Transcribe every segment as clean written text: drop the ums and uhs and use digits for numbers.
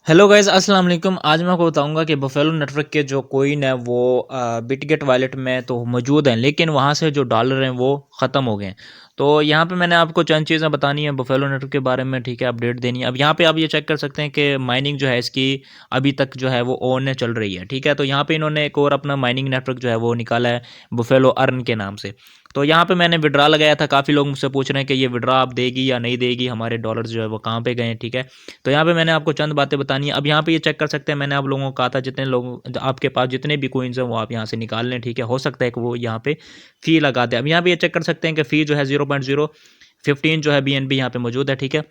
Hello guys, अस्सलाम वालेकुम। आज मैं आपको बताऊंगा कि बफेलो नेटवर्क के जो कोइन है वो बिटगेट वॉलेट में तो मौजूद हैं, लेकिन वहाँ से जो डॉलर हैं वो ख़त्म हो गए हैं। तो यहाँ पे मैंने आपको चंद चीज़ें बतानी है बफेलो नेटवर्क के बारे में, ठीक है, अपडेट देनी है। अब यहाँ पे आप ये चेक कर सकते हैं कि माइनिंग जो है इसकी अभी तक जो है वो ऑन चल रही है, ठीक है। तो यहाँ पे इन्होंने एक और अपना माइनिंग नेटवर्क जो है वो निकाला है बफेलो अर्न के नाम से। तो यहाँ पे मैंने विड्रा लगाया था। काफ़ी लोग मुझसे पूछ रहे हैं कि ये विड्रा आप देगी या नहीं देगी, हमारे डॉलर जो है वो कहाँ पे गए हैं, ठीक है। तो यहाँ पे मैंने आपको चंद बातें बतानी है। अब यहाँ पे ये चेक कर सकते हैं, मैंने आप लोगों को कहा था जितने लोग आपके पास जितने भी कोइंस हैं वो आप यहाँ से निकाल लें, ठीक है। हो सकता है कि वो यहाँ पे फ़ी लगा दे। अब यहाँ पे ये चेक कर सकते हैं कि फ़ी जो है 0.015 जो है BNB यहाँ पे मौजूद है, ठीक है।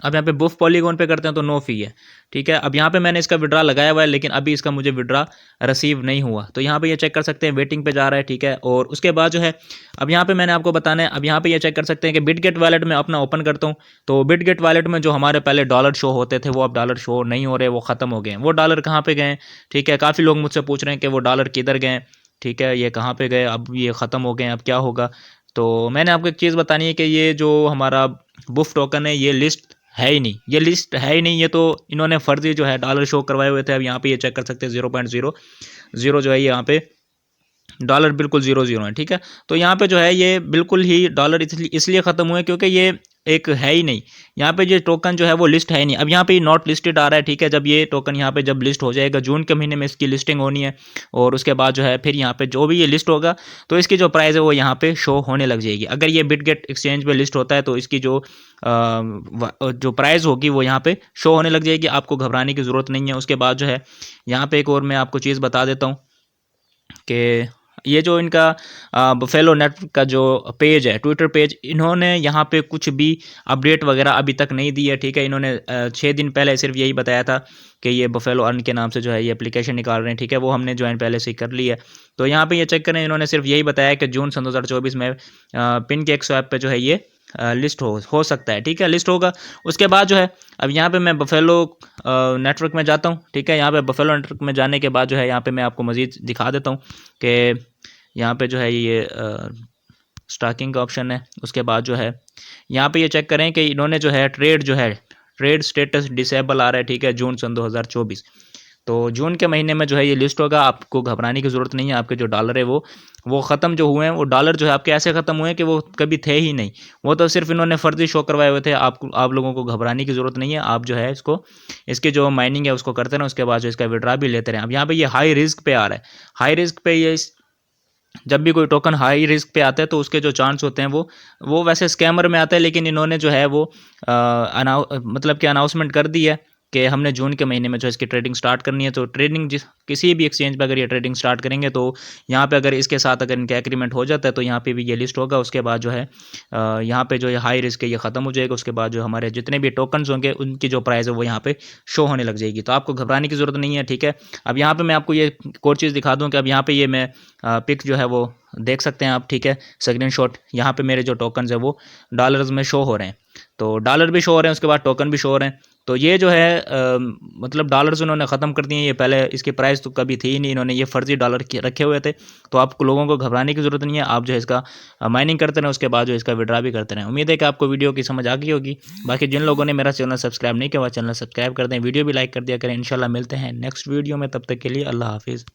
अब यहाँ पे बुफ पॉलीगॉन पे करते हैं तो नो फी है, ठीक है। अब यहाँ पे मैंने इसका विड्रा लगाया हुआ है, लेकिन अभी इसका मुझे विड्रा रिसीव नहीं हुआ। तो यहाँ पे ये चेक कर सकते हैं वेटिंग पे जा रहा है, ठीक है। और उसके बाद जो है अब यहाँ पे मैंने आपको बताना है। अब यहाँ पे ये चेक कर सकते हैं कि बिटगेट वॉलेट में अपना ओपन करता हूँ। तो बिटगेट वॉलेट में जो हमारे पहले डॉलर शो होते थे वो अब डॉलर शो नहीं हो रहे, वो ख़त्म हो गए हैं। वो डॉलर कहाँ पे गए, ठीक है। काफ़ी लोग मुझसे पूछ रहे हैं कि वो डॉलर किधर गए, ठीक है, ये कहाँ पे गए, अब ये ख़त्म हो गए हैं, अब क्या होगा। तो मैंने आपको एक चीज़ बतानी है कि ये जो हमारा बुफ टोकन है ये लिस्ट है ही नहीं, ये लिस्ट है ही नहीं। ये तो इन्होंने फर्जी जो है डॉलर शो करवाए हुए थे। अब यहाँ पे ये चेक कर सकते हैं 0.00 जो है यहाँ पे डॉलर बिल्कुल 0 है, ठीक है। तो यहाँ पे जो है ये बिल्कुल ही डॉलर इसलिए ख़त्म हुए क्योंकि ये एक है ही नहीं। यहाँ पे ये टोकन जो है वो लिस्ट है ही नहीं। अब यहाँ पे नॉट लिस्टेड आ रहा है, ठीक है। जब ये टोकन यहाँ पे जब लिस्ट हो जाएगा, जून के महीने में इसकी लिस्टिंग होनी है, और उसके बाद जो है फिर यहाँ पे जो भी ये लिस्ट होगा तो इसकी जो प्राइस है वो यहाँ पे शो होने लग जाएगी। अगर ये बिटगेट एक्सचेंज पे लिस्ट होता है तो इसकी जो प्राइस होगी वो यहाँ पे शो होने लग जाएगी। आपको घबराने की ज़रूरत नहीं है। उसके बाद जो है यहाँ पे एक और मैं आपको चीज़ बता देता हूँ कि ये जो इनका बफेलो नेटवर्क का जो पेज है, ट्विटर पेज, इन्होंने यहाँ पे कुछ भी अपडेट वगैरह अभी तक नहीं दी है, ठीक है। इन्होंने 6 दिन पहले सिर्फ यही बताया था कि ये बफेलो अर्न के नाम से जो है ये एप्लीकेशन निकाल रहे हैं, ठीक है। वो हमने ज्वाइन पहले से ही कर ली है। तो यहाँ पे ये चेक करें, इन्होंने सिर्फ यही बताया कि जून सन 2024 में पिन के एक स्वैप पे जो है ये लिस्ट हो सकता है, ठीक है, लिस्ट होगा। उसके बाद जो है अब यहाँ पे मैं बफेलो नेटवर्क में जाता हूँ, ठीक है। यहाँ पे बफेलो नेटवर्क में जाने के बाद जो है यहाँ पे मैं आपको मज़ीद दिखा देता हूँ कि यहाँ पे जो है ये स्टॉकिंग का ऑप्शन है। उसके बाद जो है यहाँ पे ये चेक करें कि इन्होंने जो है ट्रेड स्टेटस डिसेबल आ रहा है, ठीक है, जून सन 2024। तो जून के महीने में जो है ये लिस्ट होगा। आपको घबराने की ज़रूरत नहीं है। आपके जो डॉलर है वो ख़त्म जो हुए हैं, वो डॉलर जो है आपके ऐसे ख़त्म हुए हैं कि वो कभी थे ही नहीं। वो तो सिर्फ इन्होंने फ़र्जी शो करवाए हुए थे। आप लोगों को घबराने की ज़रूरत नहीं है। आप जो है इसकी जो माइनिंग है उसको करते रहें, उसके बाद जो इसका विड्रा भी लेते रहें। अब यहाँ पे ये हाई रिस्क पे आ रहा है। हाई रिस्क पे ये जब भी कोई टोकन हाई रिस्क पे आता है तो उसके जो चांस होते हैं वो वैसे स्कैमर में आता है, लेकिन इन्होंने जो है वो मतलब कि अनाउंसमेंट कर दी है कि हमने जून के महीने में जो इसकी ट्रेडिंग स्टार्ट करनी है। तो ट्रेडिंग किसी भी एक्सचेंज पे अगर ये ट्रेडिंग स्टार्ट करेंगे तो यहाँ पे अगर इसके साथ अगर इनका एग्रीमेंट हो जाता है तो यहाँ पे भी ये लिस्ट होगा। उसके बाद जो है यहाँ पे जो ये हाई रिस्क है ये ख़त्म हो जाएगा। उसके बाद जो हमारे जितने भी टोकन्स होंगे उनकी जो प्राइस है वो यहाँ पे शो होने लग जाएगी। तो आपको घबराने की ज़रूरत नहीं है, ठीक है। अब यहाँ पर मैं आपको ये एक और चीज़ दिखा दूँ कि अब यहाँ पर ये मैं पिक जो है वो देख सकते हैं आप, ठीक है, स्क्रीन शॉट। यहाँ पे मेरे जो टोकन्स है वो डॉलर्स में शो हो रहे हैं। तो डॉलर भी शो हो रहे हैं, उसके बाद टोकन भी शो हो रहे हैं। तो ये जो है मतलब डॉलर्स उन्होंने ख़त्म कर दिए। ये पहले इसकी प्राइस तो कभी थी ही नहीं, इन्होंने ये फर्जी डॉलर रखे हुए थे। तो आपको लोगों को घबराने की ज़रूरत नहीं है। आप जो है इसका माइनिंग करते रहें, उसके बाद जो इसका विड्रा भी करते रहें। उम्मीद है कि आपको वीडियो की समझ आ गई होगी। बाकी जिन लोगों ने मेरा चैनल सब्सक्राइब नहीं किया, चैनल सब्सक्राइब कर दें, वीडियो भी लाइक कर दिया करें। इंशाल्लाह मिलते हैं नेक्स्ट वीडियो में, तब तक के लिए अल्लाह हाफिज़।